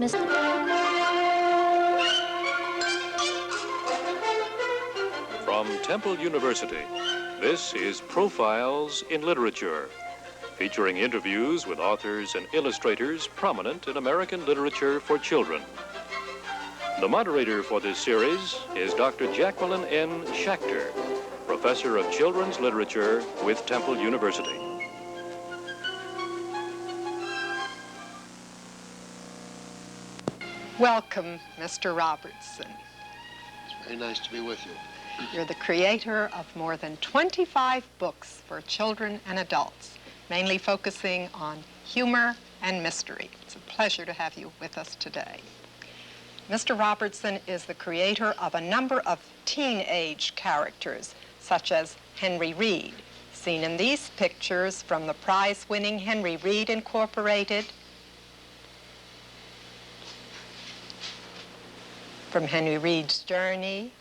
Miss... From Temple University, this is Profiles in Literature, featuring interviews with authors and illustrators prominent in American literature for children. The moderator for this series is Dr. Jaqueline Shachter, Professor of Children's Literature with Temple University. Welcome, Mr. Robertson. It's very nice to be with you. You're the creator of more than 25 books for children and adults, mainly focusing on humor and mystery. It's a pleasure to have you with us today. Mr. Robertson is the creator of a number of teenage characters, such as Henry Reed, seen in these pictures from the prize-winning Henry Reed Incorporated, from Henry Reed's Journey,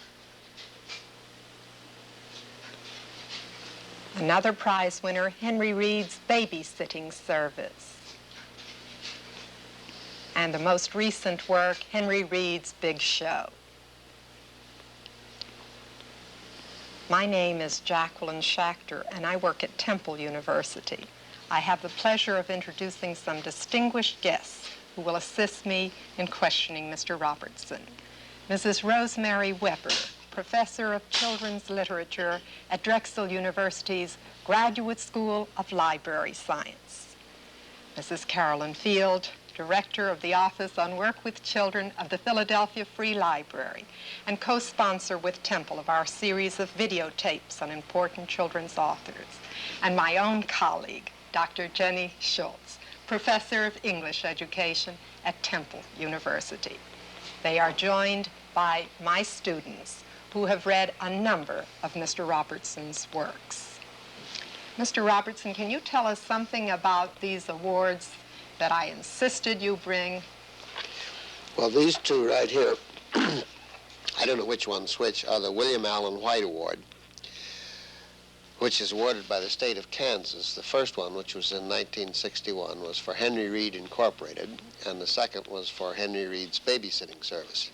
another prize winner, Henry Reed's Babysitting Service, and the most recent work, Henry Reed's Big Show. My name is Jaqueline Shachter, and I work at Temple University. I have the pleasure of introducing some distinguished guests who will assist me in questioning Mr. Robertson. Mrs. Rosemary Weber, Professor of Children's Literature at Drexel University's Graduate School of Library Science. Mrs. Carolyn Field, Director of the Office on Work with Children of the Philadelphia Free Library, and co-sponsor with Temple of our series of videotapes on important children's authors. And my own colleague, Dr. Jenny Schultz, Professor of English Education at Temple University. They are joined by my students who have read a number of Mr. Robertson's works. Mr. Robertson, can you tell us something about these awards that I insisted you bring? Well, these two right here, I don't know which one's which, are the William Allen White Award, which is awarded by the state of Kansas. The first one, which was in 1961, was for Henry Reed Incorporated, and the second was for Henry Reed's Babysitting Service.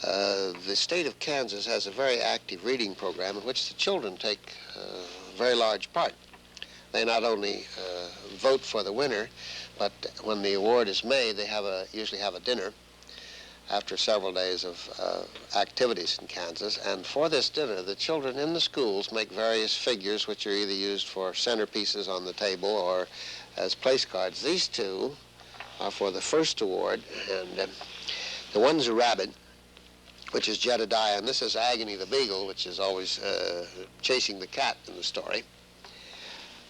The state of Kansas has a very active reading program in which the children take a very large part. They not only vote for the winner, but when the award is made, they usually have a dinner after several days of activities in Kansas. And for this dinner, the children in the schools make various figures which are either used for centerpieces on the table or as place cards. These two are for the first award, and the one's a rabbit, which is Jedediah, and this is Agony the Beagle, which is always chasing the cat in the story.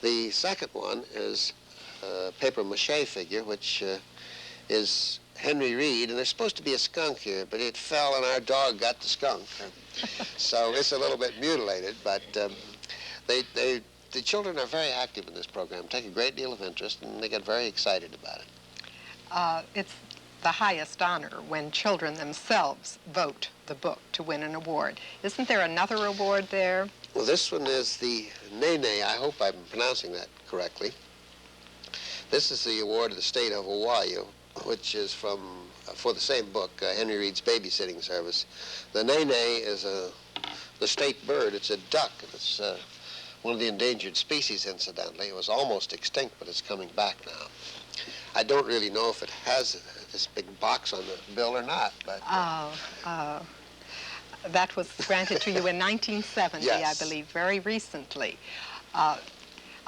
The second one is a papier-mâché figure, which is Henry Reed, and there's supposed to be a skunk here, but it fell and our dog got the skunk. So it's a little bit mutilated, but the children are very active in this program, take a great deal of interest, and they get very excited about it. It's the highest honor when children themselves vote the book to win an award. Isn't there another award there? Well, this one is the Nene. I hope I'm pronouncing that correctly. This is the award of the state of Hawaii, which is for the same book, Henry Reed's Babysitting Service. The Nene is the state bird. It's a duck. It's one of the endangered species, incidentally. It was almost extinct, but it's coming back now. I don't really know if it has this big box on the bill or not, but... That was granted to you in 1970, yes. I believe, very recently.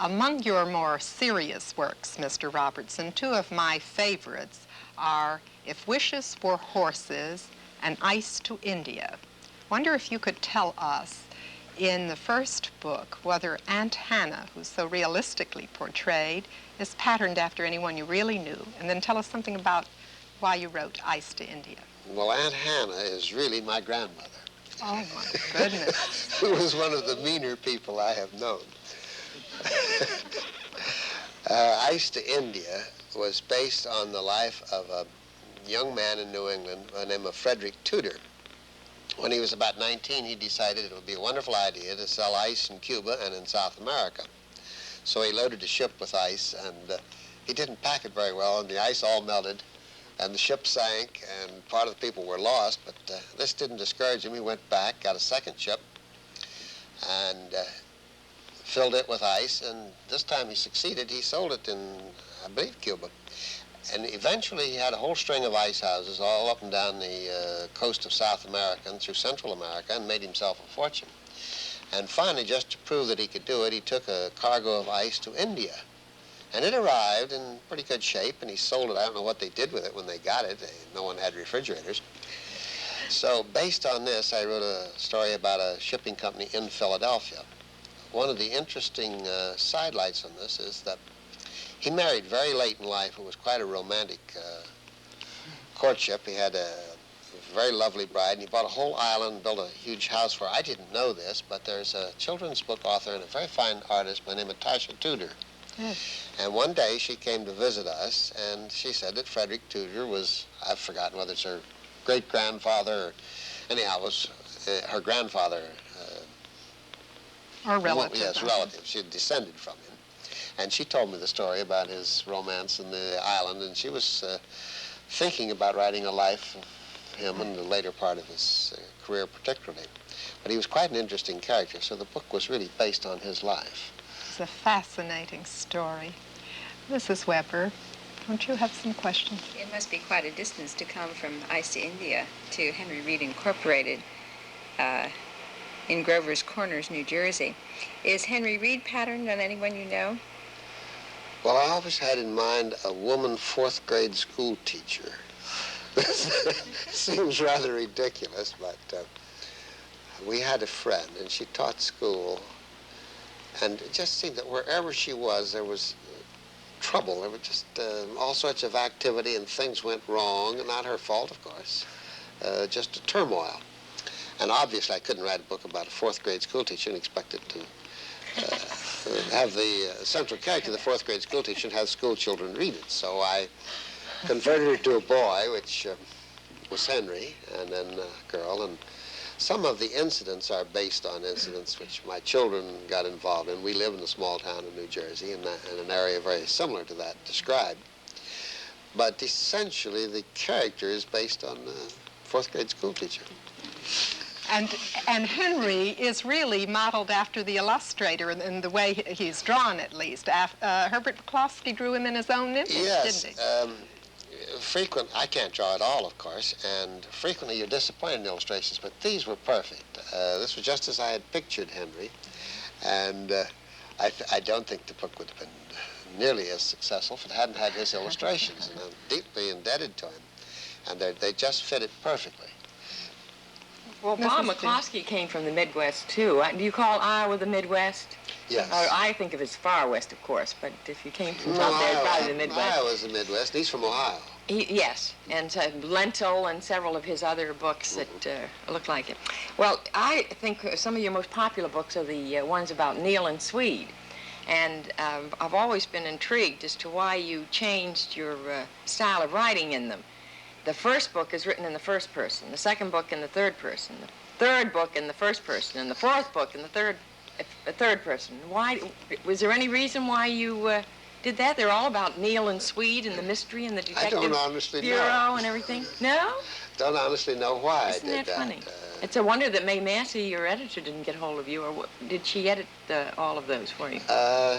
Among your more serious works, Mr. Robertson, two of my favorites are If Wishes Were Horses and Ice to India. Wonder if you could tell us, in the first book, whether Aunt Hannah, who's so realistically portrayed, is patterned after anyone you really knew, and then tell us something about why you wrote Ice to India. Well, Aunt Hannah is really my grandmother. Oh, my goodness. Who was one of the meaner people I have known. Ice to India was based on the life of a young man in New England by the name of Frederick Tudor. When he was about 19, he decided it would be a wonderful idea to sell ice in Cuba and in South America. So he loaded a ship with ice, and he didn't pack it very well, and the ice all melted And the ship sank, and part of the people were lost, but this didn't discourage him. He went back, got a second ship, and filled it with ice, and this time he succeeded. He sold it in, I believe, Cuba. And eventually he had a whole string of ice houses all up and down the coast of South America and through Central America, and made himself a fortune. And finally, just to prove that he could do it, he took a cargo of ice to India. And it arrived in pretty good shape, and he sold it. I don't know what they did with it when they got it. No one had refrigerators. So based on this, I wrote a story about a shipping company in Philadelphia. One of the interesting sidelights on this is that he married very late in life. It was quite a romantic courtship. He had a very lovely bride, and he bought a whole island, built a huge house for her. I didn't know this, but there's a children's book author and a very fine artist by the name of Tasha Tudor. Yes. And one day she came to visit us, and she said that Frederick Tudor was, I've forgotten whether it's her great-grandfather, or anyhow, it was her grandfather. Or relative. Yes, relative. She had descended from him. And she told me the story about his romance in the island, and she was thinking about writing a life of him in the later part of his career particularly. But he was quite an interesting character, so the book was really based on his life. It's a fascinating story. Mrs. Weber, don't you have some questions? It must be quite a distance to come from Ice to India to Henry Reed Incorporated in Grover's Corners, New Jersey. Is Henry Reed patterned on anyone you know? Well, I always had in mind a woman fourth grade school teacher. Seems rather ridiculous, but we had a friend, and she taught school, and it just seemed that wherever she was, there was trouble. There was just all sorts of activity, and things went wrong, and not her fault, of course, just a turmoil. And obviously, I couldn't write a book about a fourth grade school teacher and expect it to have the central character, the fourth grade school teacher, and have school children read it. So I converted her to a boy, which was Henry, and then a girl. And some of the incidents are based on incidents which my children got involved in. We live in a small town in New Jersey, in an area very similar to that described. But essentially, the character is based on a fourth grade school teacher. And Henry is really modeled after the illustrator in the way he's drawn, at least. Herbert McCloskey drew him in his own image, didn't he? I can't draw it all, of course, and frequently you're disappointed in illustrations, but these were perfect. This was just as I had pictured Henry, and I don't think the book would have been nearly as successful if it hadn't had his illustrations, and I'm deeply indebted to him, and they just fit it perfectly. Well, Bob McCloskey came from the Midwest, too. Do you call Iowa the Midwest? Yes. I think of it as far west, of course, but if you came from out there, it's probably the Midwest. Iowa's the Midwest. He's from Ohio. Yes, and Lentil and several of his other books that look like it. Well, I think some of your most popular books are the ones about Neil and Swede. And I've always been intrigued as to why you changed your style of writing in them. The first book is written in the first person, the second book in the third person, the third book in the first person, and the fourth book in the third person. Why? Was there any reason why you did that? They're all about Neil and Swede and the mystery and the detective bureau and everything. No? Don't honestly know why I did that. Isn't that funny? It's a wonder that Mae Massey, your editor, didn't get hold of you, or did she edit all of those for you?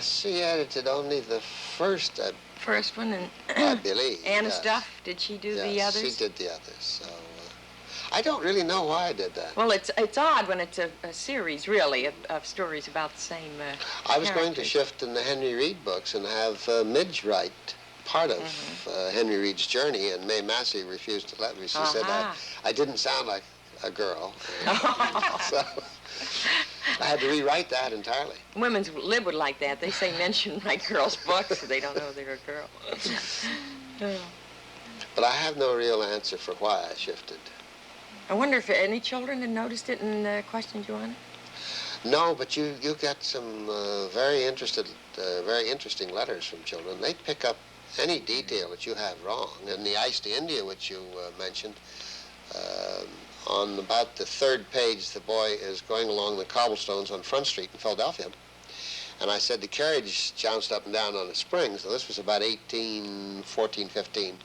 She edited only the first one, and I believe. Anna yes. Stuff, did she do the Yes, others? she did the others. So I don't really know why I did that. Well, it's odd when it's a series, really, of stories about the same I was going to shift in the Henry Reed books and have Midge write part of Henry Reed's journey, and Mae Massey refused to let me. She said I didn't sound like a girl. So I had to rewrite that entirely. Women's lib would like that. They say men shouldn't write girls' books, so they don't know they're a girl. But I have no real answer for why I shifted. I wonder if any children had noticed it and questioned you on it? No, but you get some very interesting letters from children. They pick up any detail that you have wrong. And the Ice to India, which you mentioned, on about the third page, the boy is going along the cobblestones on Front Street in Philadelphia. And I said the carriage jounced up and down on a spring, so this was about 1814, 15.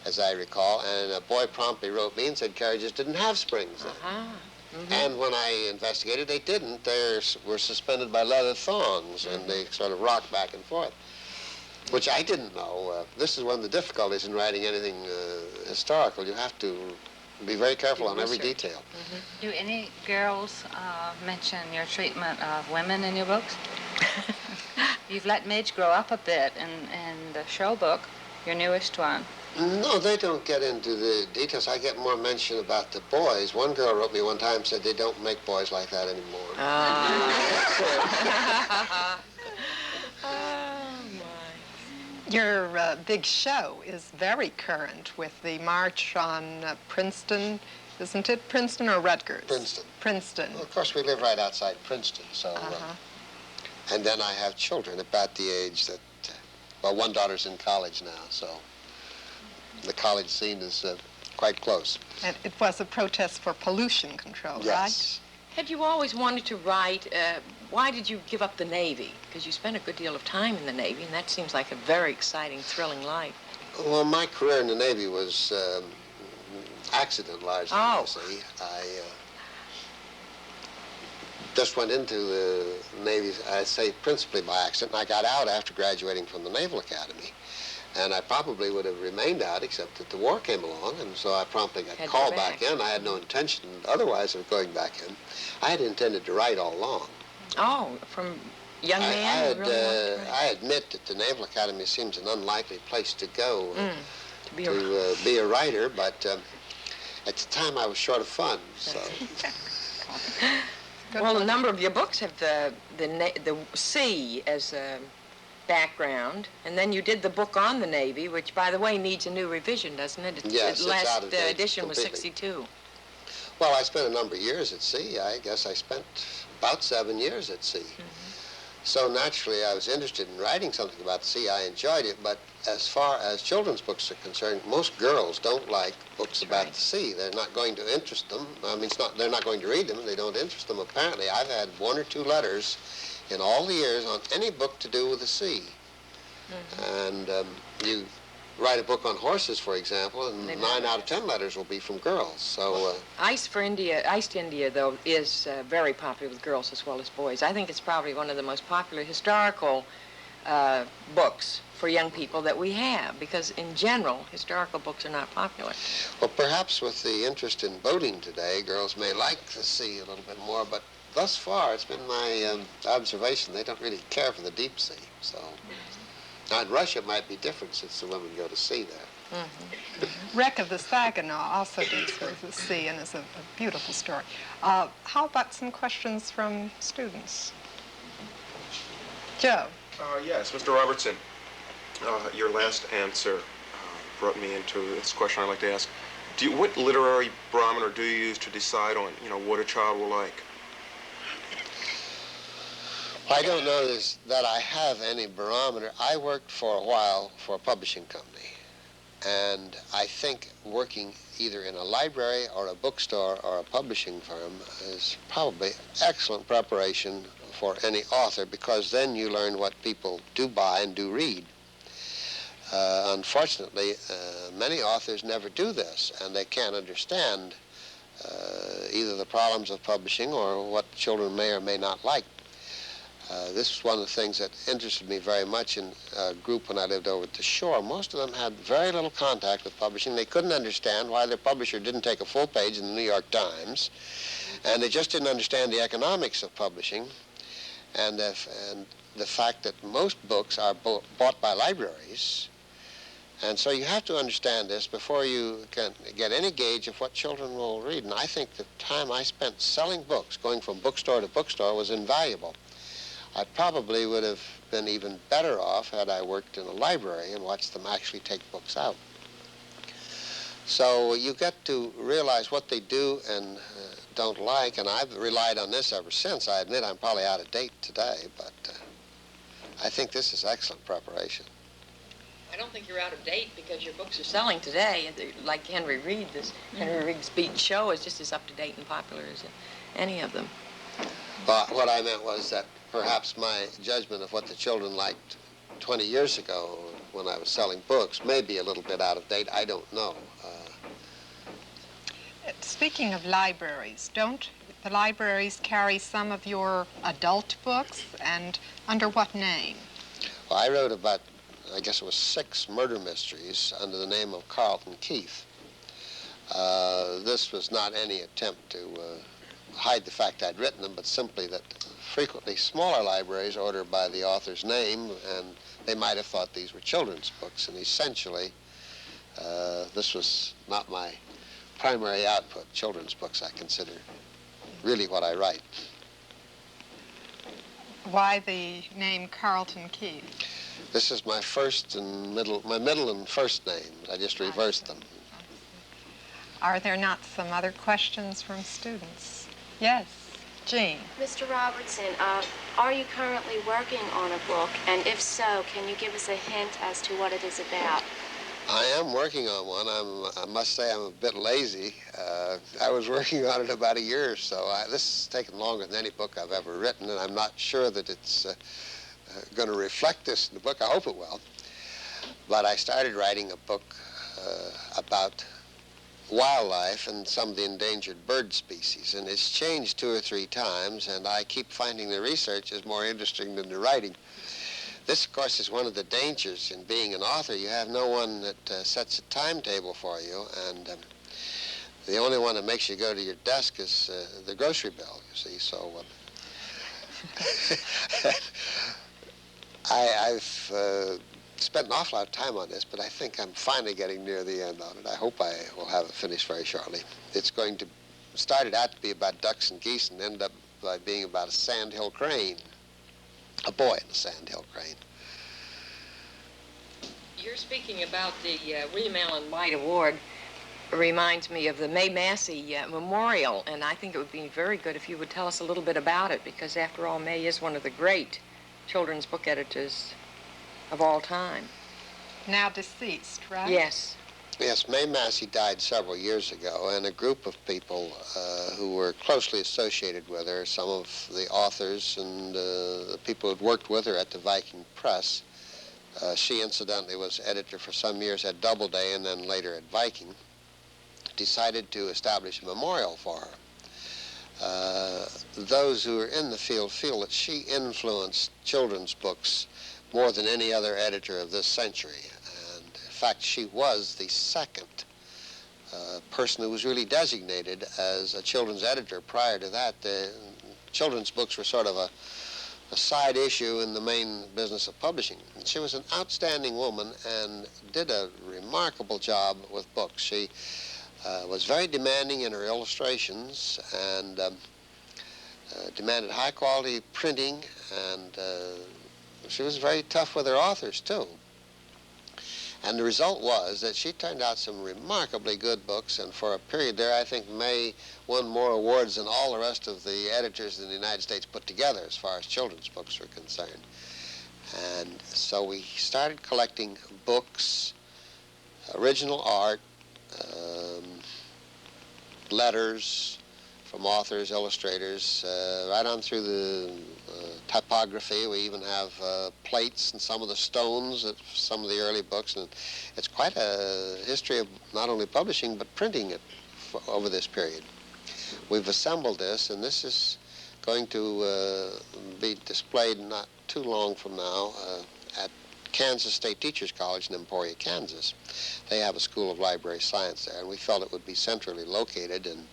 as I recall, and a boy promptly wrote me and said carriages didn't have springs. And when I investigated, they didn't. They were suspended by leather thongs, and they sort of rocked back and forth, which I didn't know. This is one of the difficulties in writing anything historical. You have to be very careful on every detail. Do any girls mention your treatment of women in your books? You've let Midge grow up a bit in the show book, your newest one. No, they don't get into the details. I get more mention about the boys. One girl wrote me one time and said they don't make boys like that anymore. Your big show is very current with the march on Princeton. Isn't it Princeton or Rutgers? Princeton. Princeton. Well, of course, we live right outside Princeton, so... and then I have children about the age that... well, one daughter's in college now, so the college scene is quite close. And it was a protest for pollution control, yes. right? Had you always wanted to write? Why did you give up the Navy? Because you spent a good deal of time in the Navy, and that seems like a very exciting, thrilling life. Well, my career in the Navy was accident largely, you see. I just went into the Navy, I'd say principally by accident. I got out after graduating from the Naval Academy. And I probably would have remained out except that the war came along, and so I promptly got called back in. I had no intention otherwise of going back in. I had intended to write all along. Oh, from young man? I admit that the Naval Academy seems an unlikely place to go to be a writer, but at the time I was short of funds. So. Well, a number of your books have the sea as a background, and then you did the book on the Navy, which, by the way, needs a new revision, doesn't it? Yes, the last it's out of date edition was completely. 62. Well, I spent a number of years at sea. I guess I spent about 7 years at sea. So naturally, I was interested in writing something about the sea. I enjoyed it, but as far as children's books are concerned, most girls don't like books about the sea. They're not going to interest them. I mean, they're not going to read them. They don't interest them. Apparently, I've had 1 or 2 letters in all the years on any book to do with the sea. And you write a book on horses, for example, and 9 out of 10 letters will be from girls. So Iced India, though, is very popular with girls as well as boys. I think it's probably one of the most popular historical books for young people that we have, because in general, historical books are not popular. Well, perhaps with the interest in boating today, girls may like the sea a little bit more, but thus far, it's been my observation they don't really care for the deep sea. So now in Russia, it might be different since the women go to sea there. Wreck of the Saginaw also deals with the sea and is a beautiful story. How about some questions from students? Joe. Yes, Mr. Robertson, your last answer brought me into this question I'd like to ask. What literary barometer do you use to decide on, what a child will like? I don't know that I have any barometer. I worked for a while for a publishing company, and I think working either in a library or a bookstore or a publishing firm is probably excellent preparation for any author, because then you learn what people do buy and do read. Unfortunately, many authors never do this, and they can't understand either the problems of publishing or what children may or may not like. This was one of the things that interested me very much in a group when I lived over at the shore. Most of them had very little contact with publishing. They couldn't understand why their publisher didn't take a full page in the New York Times, and they just didn't understand the economics of publishing, and the fact that most books are bought by libraries. And so you have to understand this before you can get any gauge of what children will read. And I think the time I spent selling books, going from bookstore to bookstore, was invaluable. I probably would have been even better off had I worked in a library and watched them actually take books out. So you get to realize what they do and don't like, and I've relied on this ever since. I admit I'm probably out of date today, but I think this is excellent preparation. I don't think you're out of date, because your books are selling today. Like Henry Reed, this Henry Reed's Beach Show is just as up-to-date and popular as any of them. Well, what I meant was that perhaps my judgment of what the children liked 20 years ago when I was selling books, may be a little bit out of date. I don't know. Speaking of libraries, don't the libraries carry some of your adult books, and under what name? Well, I wrote about, I guess it was 6 murder mysteries under the name of Carlton Keith. This was not any attempt to hide the fact I'd written them, but simply that frequently smaller libraries order by the author's name, and they might have thought these were children's books, and essentially this was not my primary output. Children's books I consider really what I write. Why the name Carlton Keith? This is my middle and first names. I just reversed them. Are there not some other questions from students? Yes, Jean. Mr. Robertson, are you currently working on a book? And if so, can you give us a hint as to what it is about? I am working on one. I must say I'm a bit lazy. I was working on it about a year or so. This has taken longer than any book I've ever written, and I'm not sure that it's going to reflect this in the book. I hope it will. But I started writing a book about wildlife and some of the endangered bird species, and it's changed 2 or 3 times, and I keep finding the research is more interesting than the writing. This, of course, is one of the dangers in being an author. You have no one that sets a timetable for you, and the only one that makes you go to your desk is the grocery bill, you see. So I've spent an awful lot of time on this, but I think I'm finally getting near the end on it. I hope I will have it finished very shortly. It's going to started out to be about ducks and geese and end up by being about a sandhill crane, a boy in a sandhill crane. You're speaking about the William Allen White Award. Reminds me of the Mae Massey Memorial, and I think it would be very good if you would tell us a little bit about it, because after all, Mae is one of the great children's book editors of all time. Now deceased, right? Yes. Yes, Mae Massey died several years ago, and a group of people who were closely associated with her, some of the authors and the people who had worked with her at the Viking Press. She incidentally was editor for some years at Doubleday and then later at Viking, decided to establish a memorial for her. Those who are in the field feel that she influenced children's books more than any other editor of this century. And in fact, she was the second person who was really designated as a children's editor. Prior to that, the children's books were sort of a side issue in the main business of publishing. And she was an outstanding woman and did a remarkable job with books. She was very demanding in her illustrations and demanded high quality printing, and she was very tough with her authors too. And the result was that she turned out some remarkably good books, and for a period there I think Mae won more awards than all the rest of the editors in the United States put together as far as children's books were concerned. And so we started collecting books, original art, letters from authors, illustrators, right on through the typography. We even have plates and some of the stones of some of the early books, and it's quite a history of not only publishing but printing it over this period. We've assembled this, and this is going to be displayed not too long from now at Kansas State Teachers College in Emporia, Kansas. They have a School of Library Science there, and we felt it would be centrally located, and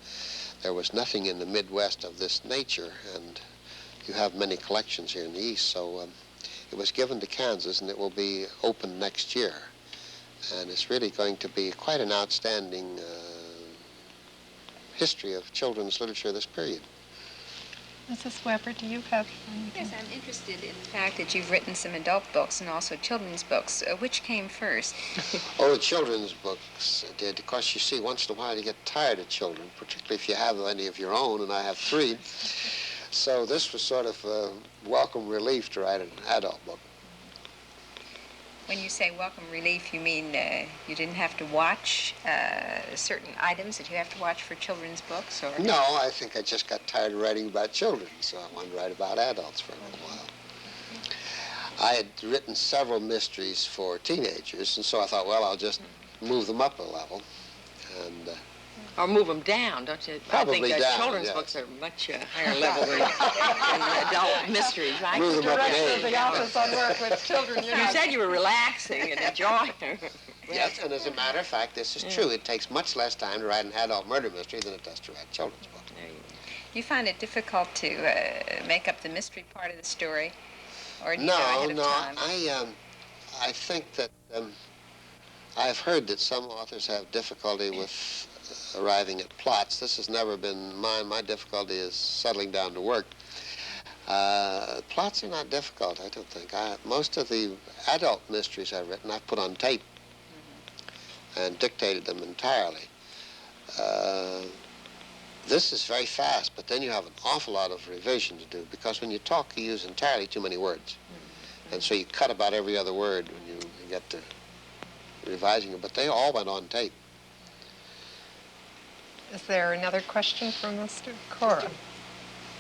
there was nothing in the Midwest of this nature, and you have many collections here in the East, so it was given to Kansas, and it will be open next year. And it's really going to be quite an outstanding history of children's literature of this period. Mrs. Weber, do you have anything? Yes, I'm interested in the fact that you've written some adult books and also children's books. Which came first? Oh, the children's books did. Of course, you see, once in a while you get tired of children, particularly if you have any of your own, and I have 3. So this was sort of a welcome relief to write an adult book. When you say welcome relief, you mean you didn't have to watch certain items that you have to watch for children's books? Or No, I think I just got tired of writing about children, so I wanted to write about adults for a little while. I had written several mysteries for teenagers, and so I thought, well, I'll just move them up a level. And or move them down, don't you? Probably I think down, children's yes. books are much higher level than adult mysteries, right? Move them up an age. The office on work with children, You said you were relaxing and enjoying. Yes, and as a matter of fact, this is true. It takes much less time to write an adult murder mystery than it does to write children's books. You find it difficult to make up the mystery part of the story, or do you know ahead of time? I think that I've heard that some authors have difficulty with arriving at plots. This has never been mine. My difficulty is settling down to work. Plots are not difficult, I don't think. Most of the adult mysteries I've written, I've put on tape and dictated them entirely. This is very fast, but then you have an awful lot of revision to do, because when you talk, you use entirely too many words. And so you cut about every other word when you get to revising it, but they all went on tape. Is there another question from Mr. Cora?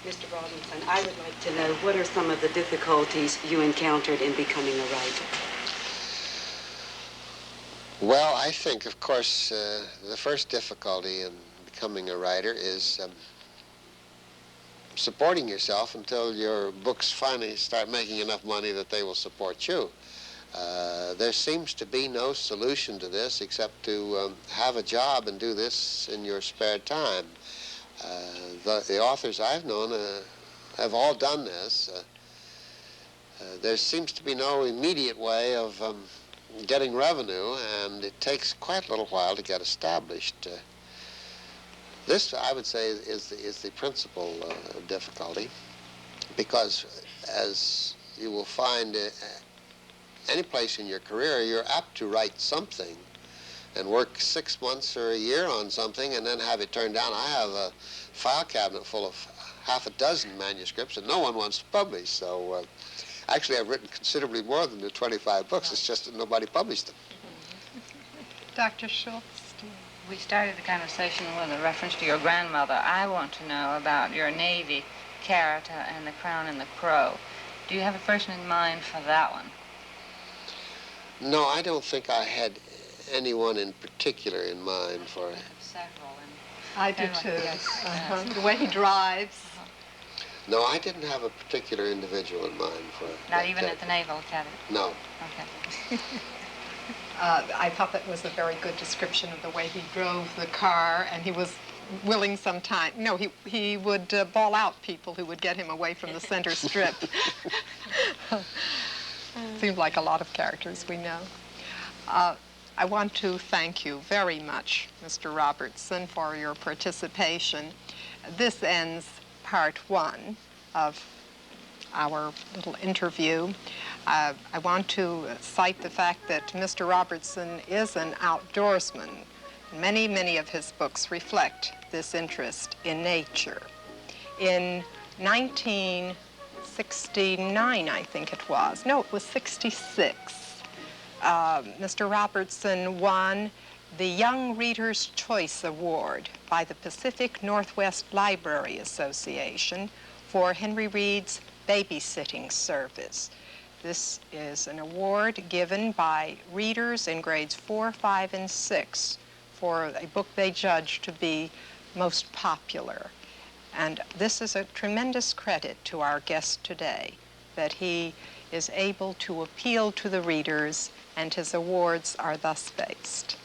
Mr. Robinson, I would like to know, what are some of the difficulties you encountered in becoming a writer? Well, I think, of course, the first difficulty in becoming a writer is supporting yourself until your books finally start making enough money that they will support you. There seems to be no solution to this except to have a job and do this in your spare time. The authors I've known have all done this. There seems to be no immediate way of getting revenue, and it takes quite a little while to get established. This, I would say, is the principal difficulty, because as you will find any place in your career, you're apt to write something and work 6 months or a year on something and then have it turned down. I have a file cabinet full of half a dozen manuscripts that no one wants to publish. So actually, I've written considerably more than the 25 books. It's just that nobody published them. Dr. Schultz? We started the conversation with a reference to your grandmother. I want to know about your Navy character and The Crown and the Crow. Do you have a person in mind for that one? No, I don't think I had anyone in particular in mind for it. Several. I do too. The way he drives. No, I didn't have a particular individual in mind for it. Not even at the Naval Academy? No. Okay. I thought that was a very good description of the way he drove the car, and he was willing sometimes. No, he would bawl out people who would get him away from the center strip. Seems like a lot of characters we know. I want to thank you very much, Mr. Robertson, for your participation. This ends part 1 of our little interview. I want to cite the fact that Mr. Robertson is an outdoorsman. Many, many of his books reflect this interest in nature. In 1969, I think it was. No, it was 66. Mr. Robertson won the Young Reader's Choice Award by the Pacific Northwest Library Association for Henry Reed's babysitting service. This is an award given by readers in grades 4, 5, and 6 for a book they judge to be most popular. And this is a tremendous credit to our guest today, that he is able to appeal to the readers, and his awards are thus based.